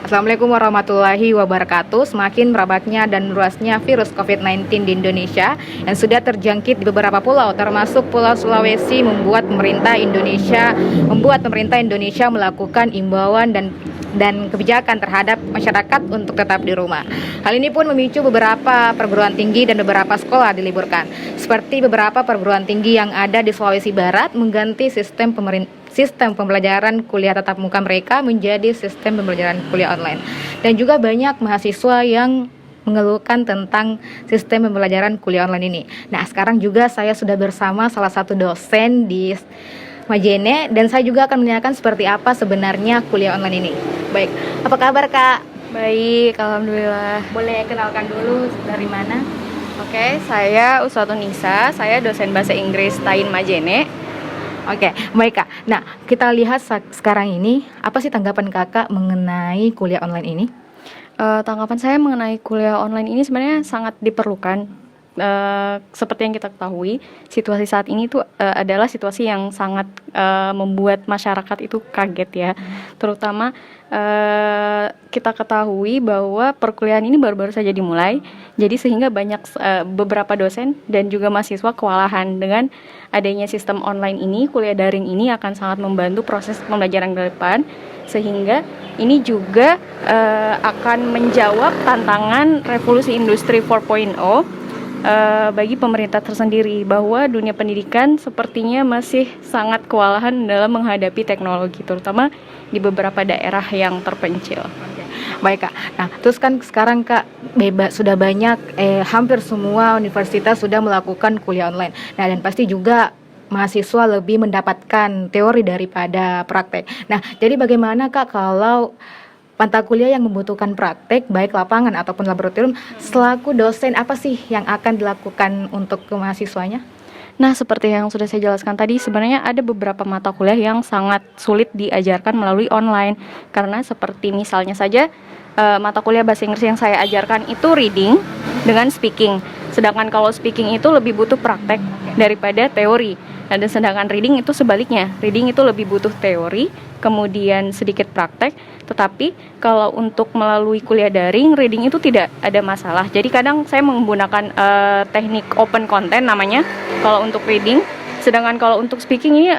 Assalamualaikum warahmatullahi wabarakatuh. Semakin merebaknya dan luasnya virus COVID-19 di Indonesia yang sudah terjangkit di beberapa pulau, termasuk Pulau Sulawesi, membuat pemerintah Indonesia melakukan imbauan dan kebijakan terhadap masyarakat untuk tetap di rumah. Hal ini pun memicu beberapa perguruan tinggi dan beberapa sekolah diliburkan. Seperti beberapa perguruan tinggi yang ada di Sulawesi Barat mengganti sistem pembelajaran kuliah tatap muka mereka menjadi sistem pembelajaran kuliah online. Dan juga banyak mahasiswa yang mengeluhkan tentang sistem pembelajaran kuliah online ini. Nah, sekarang juga saya sudah bersama salah satu dosen di Majene dan saya juga akan menanyakan seperti apa sebenarnya kuliah online ini. Baik, apa kabar Kak? Baik, alhamdulillah. Boleh kenalkan dulu dari mana? Oke, saya Uswatun Nisa, saya dosen bahasa Inggris TAIN Majene. Oke, baik Kak. Nah, kita lihat sekarang ini, apa sih tanggapan Kakak mengenai kuliah online ini? Tanggapan saya mengenai kuliah online ini sebenarnya sangat diperlukan. Seperti yang kita ketahui, situasi saat ini tuh adalah situasi yang sangat membuat masyarakat itu kaget ya. Terutama kita ketahui bahwa perkuliahan ini baru-baru saja dimulai, jadi sehingga banyak beberapa dosen dan juga mahasiswa kewalahan dengan adanya sistem online ini. Kuliah daring ini akan sangat membantu proses pembelajaran ke depan, sehingga ini juga akan menjawab tantangan revolusi industri 4.0 bagi pemerintah tersendiri, bahwa dunia pendidikan sepertinya masih sangat kewalahan dalam menghadapi teknologi, terutama di beberapa daerah yang terpencil. Baik Kak. Nah, terus kan sekarang Kak sudah banyak hampir semua universitas sudah melakukan kuliah online. Nah, dan pasti juga mahasiswa lebih mendapatkan teori daripada praktek. Nah, jadi bagaimana Kak kalau mata kuliah yang membutuhkan praktek, baik lapangan ataupun laboratorium, selaku dosen apa sih yang akan dilakukan untuk ke mahasiswanya? Nah, seperti yang sudah saya jelaskan tadi, sebenarnya ada beberapa mata kuliah yang sangat sulit diajarkan melalui online. Karena seperti misalnya saja, mata kuliah bahasa Inggris yang saya ajarkan itu reading dengan speaking. Sedangkan kalau speaking itu lebih butuh praktek daripada teori. Nah, dan sedangkan reading itu sebaliknya. Reading itu lebih butuh teori, kemudian sedikit praktek. Tetapi kalau untuk melalui kuliah daring, reading itu tidak ada masalah. Jadi kadang saya menggunakan teknik open content namanya kalau untuk reading. Sedangkan kalau untuk speaking ini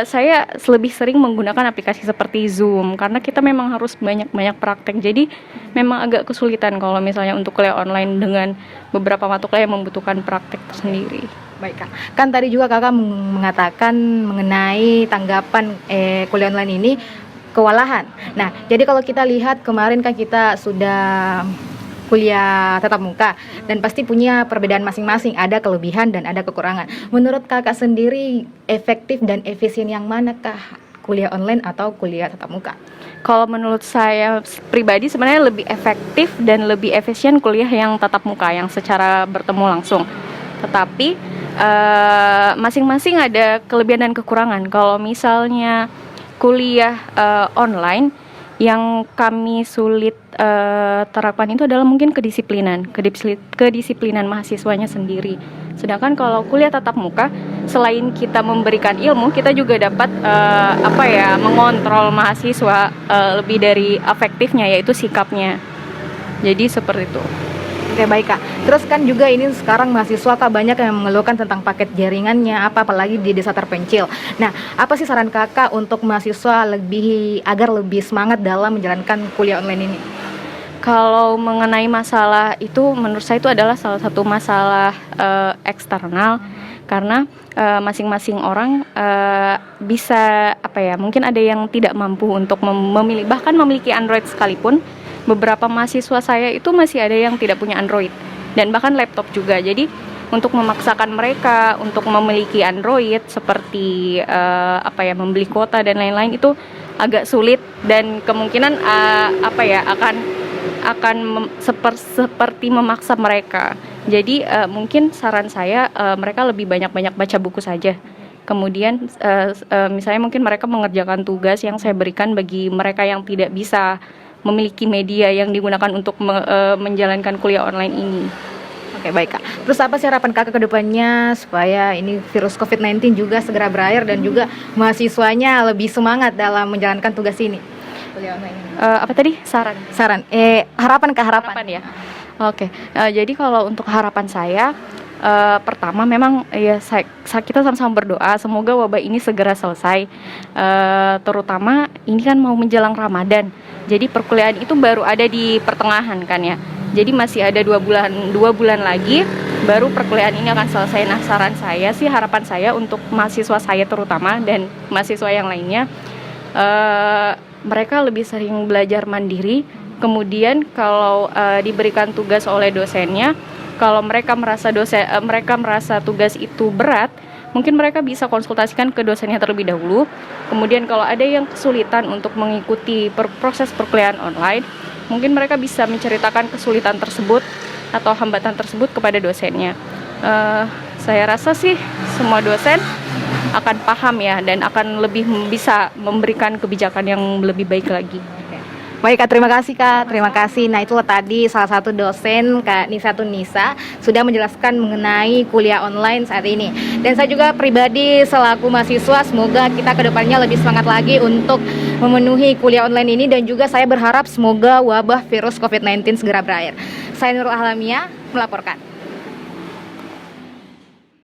saya lebih sering menggunakan aplikasi seperti Zoom, karena kita memang harus banyak-banyak praktek. Jadi memang agak kesulitan kalau misalnya untuk kuliah online dengan beberapa mata kuliah yang membutuhkan praktek tersendiri. Baik Kak, kan tadi juga Kakak mengatakan mengenai tanggapan kuliah online ini kewalahan. Nah, jadi kalau kita lihat kemarin kan kita sudah kuliah tatap muka dan pasti punya perbedaan masing-masing, ada kelebihan dan ada kekurangan. Menurut Kakak sendiri efektif dan efisien yang manakah, kuliah online atau kuliah tatap muka? Kalau menurut saya pribadi sebenarnya lebih efektif dan lebih efisien kuliah yang tatap muka, yang secara bertemu langsung. Tetapi masing-masing ada kelebihan dan kekurangan. Kalau misalnya kuliah online, yang kami sulit terapkan itu adalah mungkin kedisiplinan mahasiswanya sendiri. Sedangkan kalau kuliah tatap muka, selain kita memberikan ilmu, kita juga dapat mengontrol mahasiswa lebih dari afektifnya, yaitu sikapnya. Jadi seperti itu. Oke, baik Kak. Terus kan juga ini sekarang mahasiswa Kak banyak yang mengeluhkan tentang paket jaringannya, apalagi di desa terpencil. Nah, apa sih saran Kakak untuk mahasiswa agar lebih semangat dalam menjalankan kuliah online ini? Kalau mengenai masalah itu, menurut saya itu adalah salah satu masalah eksternal, karena masing-masing orang bisa mungkin ada yang tidak mampu untuk bahkan memiliki Android sekalipun. Beberapa mahasiswa saya itu masih ada yang tidak punya Android dan bahkan laptop juga. Jadi untuk memaksakan mereka untuk memiliki Android seperti membeli kuota dan lain-lain itu agak sulit, dan kemungkinan akan seperti memaksa mereka. Jadi mungkin saran saya mereka lebih banyak-banyak baca buku saja. Kemudian misalnya mungkin mereka mengerjakan tugas yang saya berikan bagi mereka yang tidak bisa memiliki media yang digunakan untuk menjalankan kuliah online ini. Oke, baik Kak. Terus apa sih harapan Kakak ke depannya supaya ini virus COVID-19 juga segera berakhir dan juga mahasiswanya lebih semangat dalam menjalankan tugas ini? kuliah online ini? Apa tadi saran? Saran, harapan ke harapan. Harapan ya. Oke, jadi kalau untuk harapan saya, pertama memang ya kita sama-sama berdoa semoga wabah ini segera selesai. Terutama ini kan mau menjelang Ramadan, jadi perkuliahan itu baru ada di pertengahan kan ya. Jadi masih ada 2 bulan lagi baru perkuliahan ini akan selesai. Nah, saran saya sih, harapan saya untuk mahasiswa saya terutama dan mahasiswa yang lainnya, mereka lebih sering belajar mandiri. Kemudian kalau diberikan tugas oleh dosennya, kalau mereka merasa tugas itu berat, mungkin mereka bisa konsultasikan ke dosennya terlebih dahulu. Kemudian kalau ada yang kesulitan untuk mengikuti proses perkuliahan online, mungkin mereka bisa menceritakan kesulitan tersebut atau hambatan tersebut kepada dosennya. Saya rasa sih semua dosen akan paham ya, dan akan lebih bisa memberikan kebijakan yang lebih baik lagi. Baik Kak, terima kasih Kak, terima kasih. Nah, itulah tadi salah satu dosen Kak Nisatun Nisa sudah menjelaskan mengenai kuliah online saat ini. Dan saya juga pribadi selaku mahasiswa, semoga kita kedepannya lebih semangat lagi untuk memenuhi kuliah online ini, dan juga saya berharap semoga wabah virus COVID-19 segera berakhir. Saya Nurul Ahlamia melaporkan.